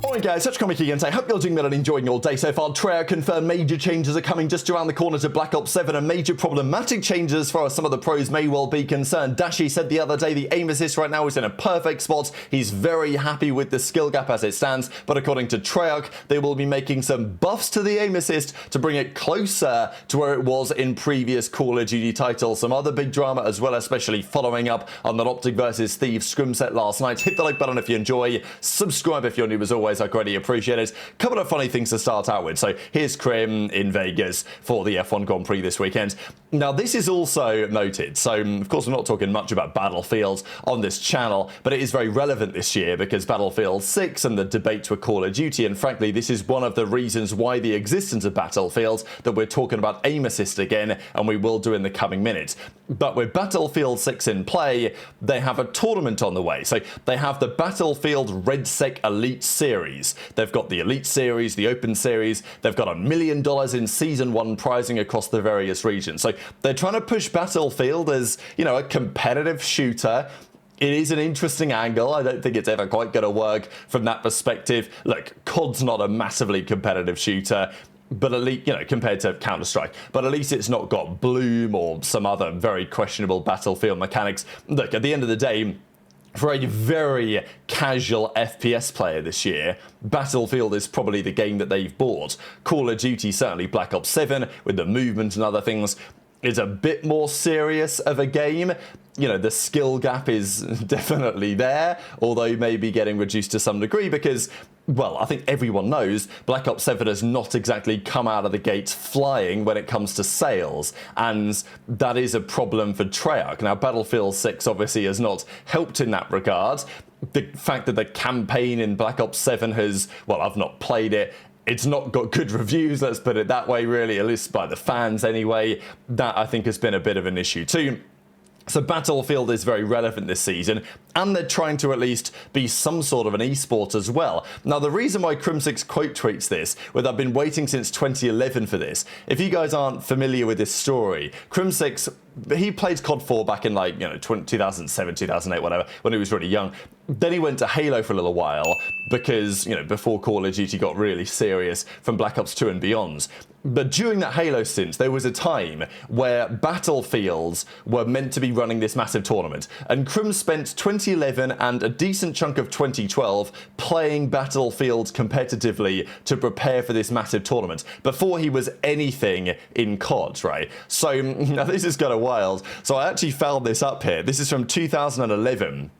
Alright guys, such comic again. I hope you're doing well and enjoying your day so far. Traixx confirmed major changes are coming just around the corner to Black Ops 7, and major problematic changes as far as some of the pros may well be concerned. Dashy said the other day the aim assist right now is in a perfect spot. He's very happy with the skill gap as it stands, but according to Traixx, they will be making some buffs to the aim assist to bring it closer to where it was in previous Call of Duty titles. Some other big drama as well, especially following up on that OpTic versus Thieves scrim set last night. Hit the like button if you enjoy, subscribe if you're new as always. I greatly appreciate it. Couple of funny things to start out with. So here's Crim in Vegas for the F1 Grand Prix this weekend. Now this is also noted. So of course we're not talking much about Battlefield on this channel, but it is very relevant this year because Battlefield 6 and the debates with Call of Duty, and frankly this is one of the reasons why the existence of Battlefield that we're talking about aim assist again, and we will do in the coming minutes. But with Battlefield 6 in play, they have a tournament on the way. So they have the Battlefield RedSec Elite Series. They've got the Elite Series, the Open Series. They've got $1 million in Season 1 prizing across the various regions. So they're trying to push Battlefield as, you know, a competitive shooter. It is an interesting angle. I don't think it's ever quite going to work from that perspective. Look, COD's not a massively competitive shooter, but at least, you know, compared to Counter-Strike, but at least it's not got Bloom or some other very questionable Battlefield mechanics. Look, at the end of the day, for a very casual FPS player this year, Battlefield is probably the game that they've bought. Call of Duty, certainly Black Ops 7, with the movement and other things, is a bit more serious of a game. You know, the skill gap is definitely there, although maybe getting reduced to some degree because, well, I think everyone knows Black Ops 7 has not exactly come out of the gates flying when it comes to sales, and that is a problem for Traixx. Now, Battlefield 6 obviously has not helped in that regard. The fact that the campaign in Black Ops 7 has, well, I've not played it, it's not got good reviews, let's put it that way, really, at least by the fans anyway. That, I think, has been a bit of an issue too. So Battlefield is very relevant this season, and they're trying to at least be some sort of an esport as well. Now, the reason why Crimsix quote tweets this, with I've been waiting since 2011 for this, if you guys aren't familiar with this story, Crimsix, he played COD 4 back in, like, you know, 2007, 2008, whatever, when he was really young. Then he went to Halo for a little while because, you know, before Call of Duty got really serious from Black Ops 2 and beyond. But during that Halo stint, there was a time where Battlefields were meant to be running this massive tournament. And Crim spent 2011 and a decent chunk of 2012 playing Battlefield competitively to prepare for this massive tournament before he was anything in COD, right? So now this is kind of wild. So I actually found this up here. This is from 2011.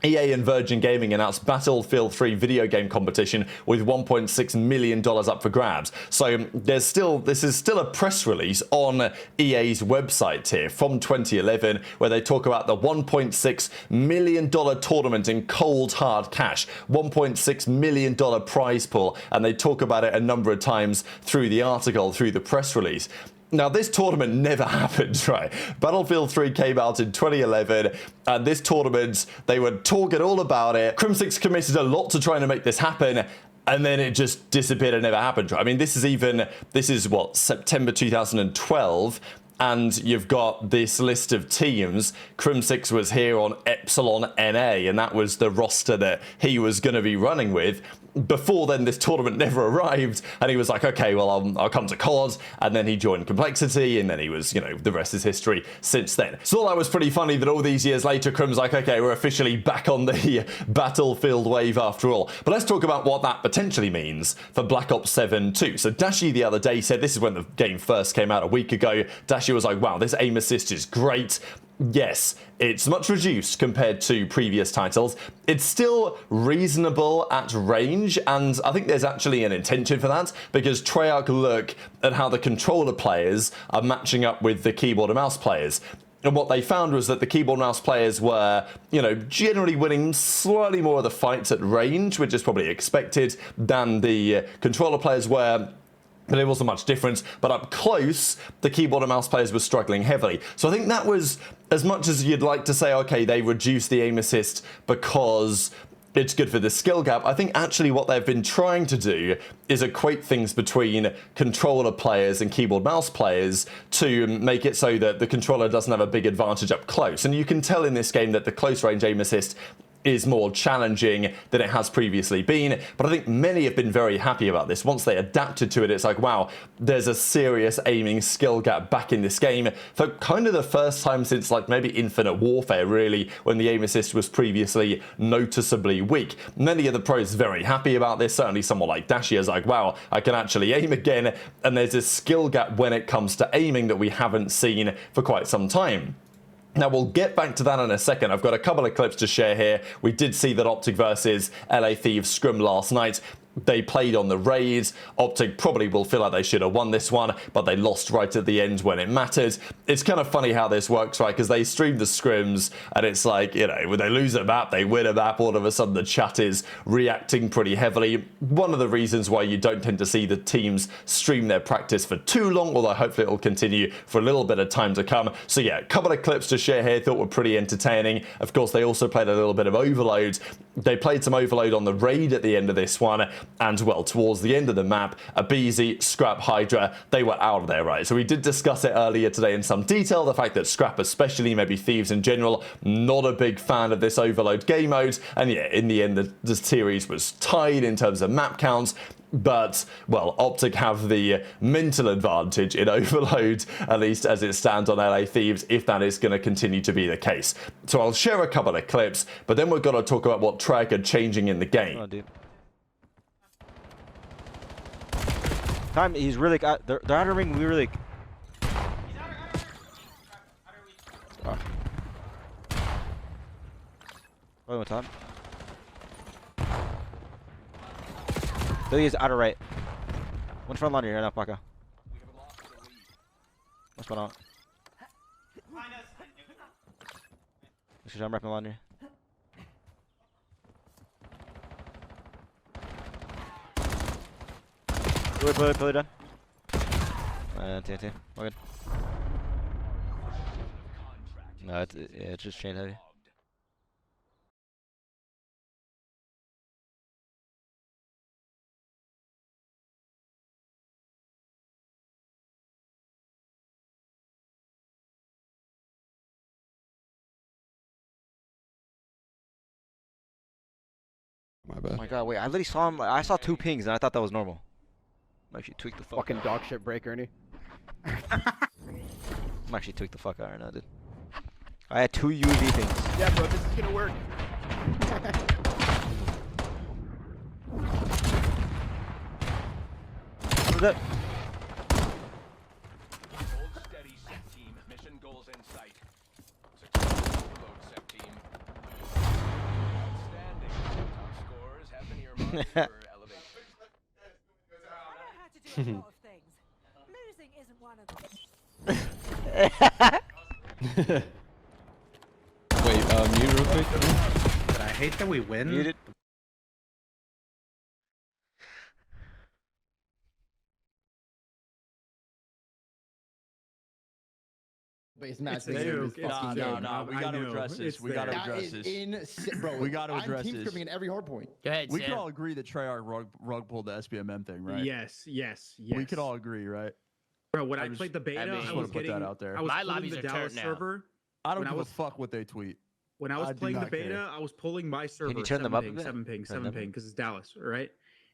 EA and Virgin Gaming announced Battlefield 3 video game competition with $1.6 million up for grabs. So this is still a press release on EA's website here from 2011 where they talk about the $1.6 million tournament in cold hard cash, $1.6 million prize pool, and they talk about it a number of times through the article, through the press release. Now, this tournament never happened, right? Battlefield 3 came out in 2011, and this tournament, they were talking all about it. Crimsix committed a lot to trying to make this happen, and then it just disappeared and never happened. I mean, this is what, September 2012, and you've got this list of teams. Crimsix was here on Epsilon NA, and that was the roster that he was going to be running with. Before then, this tournament never arrived, and he was like, okay, well, I'll come to COD, and then he joined Complexity, and then he was, you know, the rest is history since then. So all that was pretty funny that all these years later, Crim's like, okay, we're officially back on the Battlefield wave after all. But let's talk about what that potentially means for Black Ops 7 too. So Dashy the other day said, this is when the game first came out a week ago, Dashy was like, wow, this aim assist is great. Yes, it's much reduced compared to previous titles. It's still reasonable at range, and I think there's actually an intention for that, because Traixx look at how the controller players are matching up with the keyboard and mouse players. And what they found was that the keyboard and mouse players were, you know, generally winning slightly more of the fights at range, which is probably expected, than the controller players were. But it wasn't much difference. But up close, the keyboard and mouse players were struggling heavily. So I think that was, as much as you'd like to say, okay, they reduced the aim assist because it's good for the skill gap, I think actually what they've been trying to do is equate things between controller players and keyboard mouse players to make it so that the controller doesn't have a big advantage up close. And you can tell in this game that the close range aim assist is more challenging than it has previously been. But I think many have been very happy about this. Once they adapted to it, it's like, wow, there's a serious aiming skill gap back in this game for kind of the first time since like maybe Infinite Warfare, really, when the aim assist was previously noticeably weak. Many of the pros very happy about this. Certainly someone like Dashy is like, wow, I can actually aim again. And there's a skill gap when it comes to aiming that we haven't seen for quite some time. Now, we'll get back to that in a second. I've got a couple of clips to share here. We did see that OpTic versus LA Thieves scrim last night. They played on the raids. OpTic probably will feel like they should have won this one, but they lost right at the end when it mattered. It's kind of funny how this works, right? Because they stream the scrims, and it's like, you know, when they lose a map, they win a map, all of a sudden the chat is reacting pretty heavily. One of the reasons why you don't tend to see the teams stream their practice for too long, although hopefully it will continue for a little bit of time to come. So yeah, a couple of clips to share here, thought were pretty entertaining. Of course, they also played a little bit of Overload. They played some Overload on the raid at the end of this one. And, well, towards the end of the map, aBeZy, Scrap, HyDra, they were out of there, right? So we did discuss it earlier today in some detail, the fact that Scrap especially, maybe Thieves in general, not a big fan of this Overload game mode. And yeah, in the end, the series was tied in terms of map counts. But, well, OpTic have the mental advantage in Overload, at least as it stands on LA Thieves, if that is going to continue to be the case. So I'll share a couple of clips, but then we've got to talk about what Traixx are changing in the game. Oh, dude. Time, he's really got. They're out of ring. We really. Oh. Going with Tom. Billy is out of right. One front laundry right now, Paco. What's going on? I'm wrapping laundry. Pillar done. TNT. We're good. No, it's just chain heavy. My bad. Oh my god, wait, I literally saw him. I saw 2 pings and I thought that was normal. I'm actually tweaked the fuck Fucking out. dog shit break, Ernie. I'm actually tweaked the fuck out right now, dude. I had 2 UAV pings. Yeah, bro, this is gonna work. What was that? Hold steady, set team. Mission goals in sight. Successful reload, set team. Outstanding. Top scorers have been earmarked for elevation. I know how to do a lot of things. Losing isn't one of them. Wait, mute real quick. But I hate that we win. Muted. Base match. Dude, No, we gotta address this. We gotta address this. Bro, We gotta I'm address team this. scrimming in every hard point. Go ahead, We Sam. could all agree that Traixx rug pulled the SBMM thing, right? Yes. We could all agree, right? Bro, when I I just- played the beta, I mean, I just was wanna put getting. that out there. I was My pulling lobbies the are Dallas turned now. server. I don't When I give was- a fuck what they tweet. When I was I do playing the not care. beta, I was pulling my server. you turn them up a bit? 7 ping, Turn 7 them ping, because it's Dallas, right?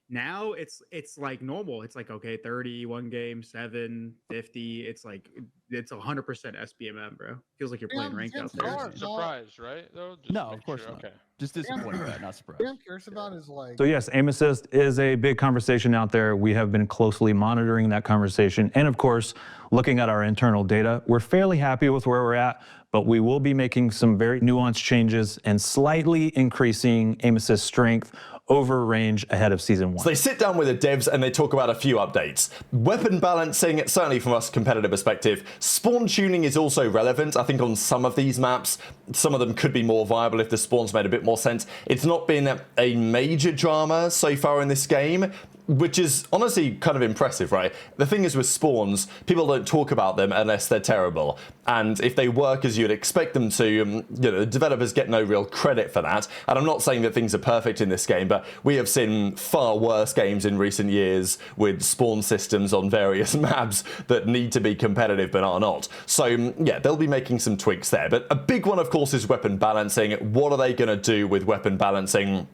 Now it's like normal. It's like, okay, 30, 1 game, 7, 50. It's like, it's 100% SBMM, bro. Feels like you're playing ranked out there. Surprised, right? Though? Just No, to of make course sure. not. Okay. Just disappointed, right? Not surprised. What I'm curious about is like. So yes, aim assist is a big conversation out there. We have been closely monitoring that conversation and of course, looking at our internal data. We're fairly happy with where we're at, but we will be making some very nuanced changes and slightly increasing aim assist strength over range ahead of season 1. So they sit down with the devs and they talk about a few updates. Weapon balancing, certainly from us competitive perspective. Spawn tuning is also relevant. I think on some of these maps, some of them could be more viable if the spawns made a bit more sense. It's not been a major drama so far in this game. which is honestly kind of impressive, right? The thing is with spawns, people don't talk about them unless they're terrible. And if they work as you'd expect them to, you know, the developers get no real credit for that. And I'm not saying that things are perfect in this game, but we have seen far worse games in recent years with spawn systems on various maps that need to be competitive but are not. So yeah, they'll be making some tweaks there. But a big one, of course, is weapon balancing. What are they going to do with weapon balancing?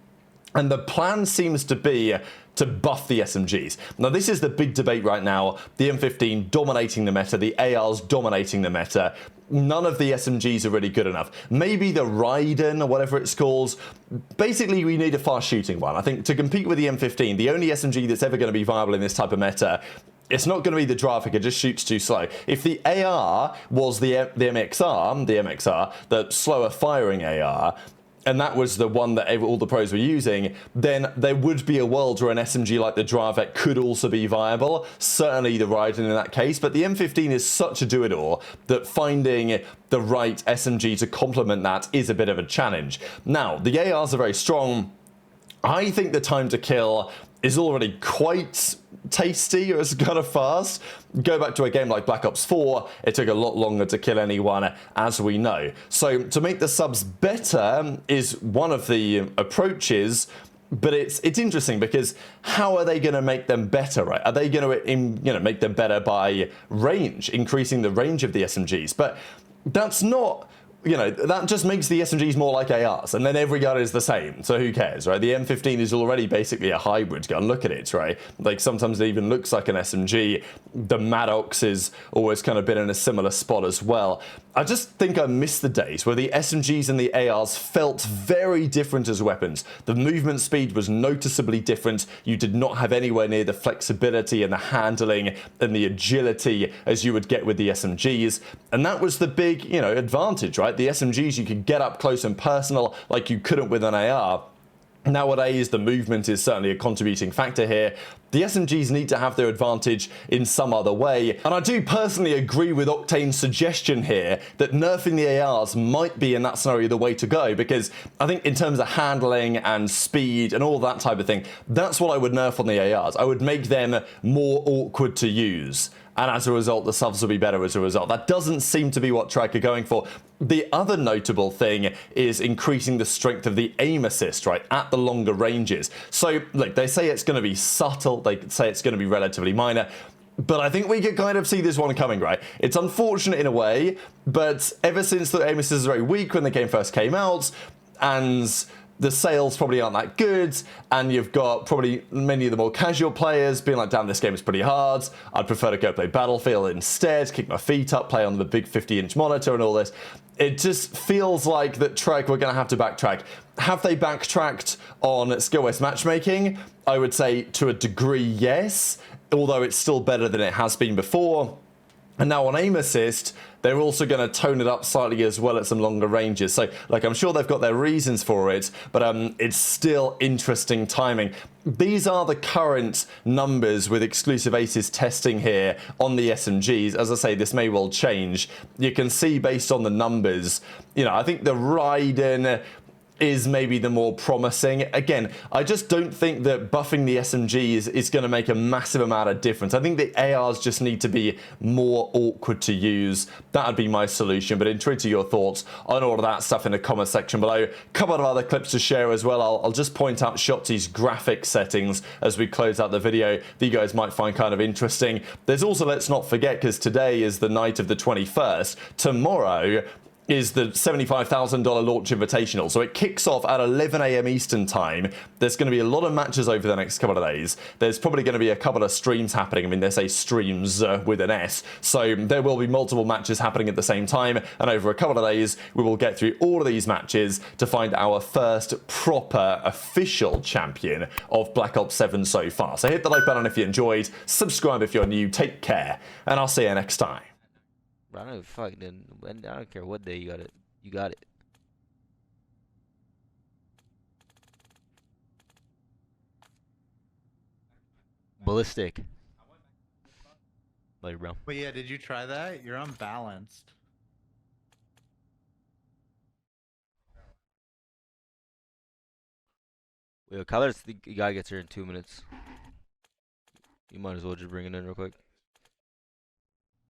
And the plan seems to be to buff the SMGs. Now, this is the big debate right now. The M15 dominating the meta, the ARs dominating the meta. None of the SMGs are really good enough. Maybe the Raiden or whatever it's called. Basically, we need a fast shooting one. I think to compete with the M15, the only SMG that's ever going to be viable in this type of meta, it's not going to be the Drazah, it just shoots too slow. If the AR was the MXR, the slower firing AR, and that was the one that all the pros were using, then there would be a world where an SMG like the Drazah could also be viable. Certainly the Raiden in that case, but the M15 is such a do-it-all that finding the right SMG to complement that is a bit of a challenge. Now, the ARs are very strong. I think the time to kill is already quite tasty, or it's kind of fast. Go back to a game like Black Ops 4, it took a lot longer to kill anyone, as we know. So to make the subs better is one of the approaches, but it's interesting because how are they going to make them better, right? Are they going to make them better by range, increasing the range of the SMGs? But that's not... You know, that just makes the SMGs more like ARs, and then every gun is the same, so who cares, right? The M15 is already basically a hybrid gun. Look at it, right? Like, sometimes it even looks like an SMG. The Maddox has always kind of been in a similar spot as well. I just think I miss the days where the SMGs and the ARs felt very different as weapons. The movement speed was noticeably different. You did not have anywhere near the flexibility and the handling and the agility as you would get with the SMGs, and that was the big, you know, advantage, right? The SMGs, you could get up close and personal like you couldn't with an AR. Nowadays, the movement is certainly a contributing factor here. The SMGs need to have their advantage in some other way. And I do personally agree with Octane's suggestion here that nerfing the ARs might be, in that scenario, the way to go, because I think in terms of handling and speed and all that type of thing, that's what I would nerf on the ARs. I would make them more awkward to use. And as a result, the subs will be better as a result. That doesn't seem to be what Traixx are going for. The other notable thing is increasing the strength of the aim assist, right, at the longer ranges. So, look, they say it's going to be subtle. They say it's going to be relatively minor. But I think we could kind of see this one coming, right? It's unfortunate in a way, but ever since the aim assist is very weak when the game first came out, and the sales probably aren't that good, and you've got probably many of the more casual players being like, damn, this game is pretty hard. I'd prefer to go play Battlefield instead, kick my feet up, play on the big 50-inch monitor and all this. It just feels like that Traixx we're going to have to backtrack. Have they backtracked on skill-based matchmaking? I would say to a degree, yes, although it's still better than it has been before. And now on aim assist, they're also going to tone it up slightly as well at some longer ranges. So, like, I'm sure they've got their reasons for it, but it's still interesting timing. These are the current numbers with Exclusive Aces testing here on the SMGs. As I say, this may well change. You can see based on the numbers, you know, I think the Raiden is maybe the more promising. Again, I just don't think that buffing the SMGs is going to make a massive amount of difference. I think the ARs just need to be more awkward to use. That would be my solution, but intrigued to your thoughts on all of that stuff in the comment section below. A couple of other clips to share as well. I'll just point out Shotzzy's graphic settings as we close out the video that you guys might find kind of interesting. There's also, let's not forget, because today is the night of the 21st, tomorrow is the $75,000 launch invitational. So it kicks off at 11 AM Eastern time. There's going to be a lot of matches over the next couple of days. There's probably going to be a couple of streams happening. I mean, they say streams with an S. So there will be multiple matches happening at the same time. And over a couple of days, we will get through all of these matches to find our first proper official champion of Black Ops 7 so far. So hit the like button if you enjoyed. Subscribe if you're new. Take care. And I'll see you next time. I don't fuck. Then I don't care what day you got it. You got it. Ballistic. Later, bro. But yeah, did you try that? You're unbalanced. Wait, Kyler's the guy gets here in 2 minutes. You might as well just bring it in real quick.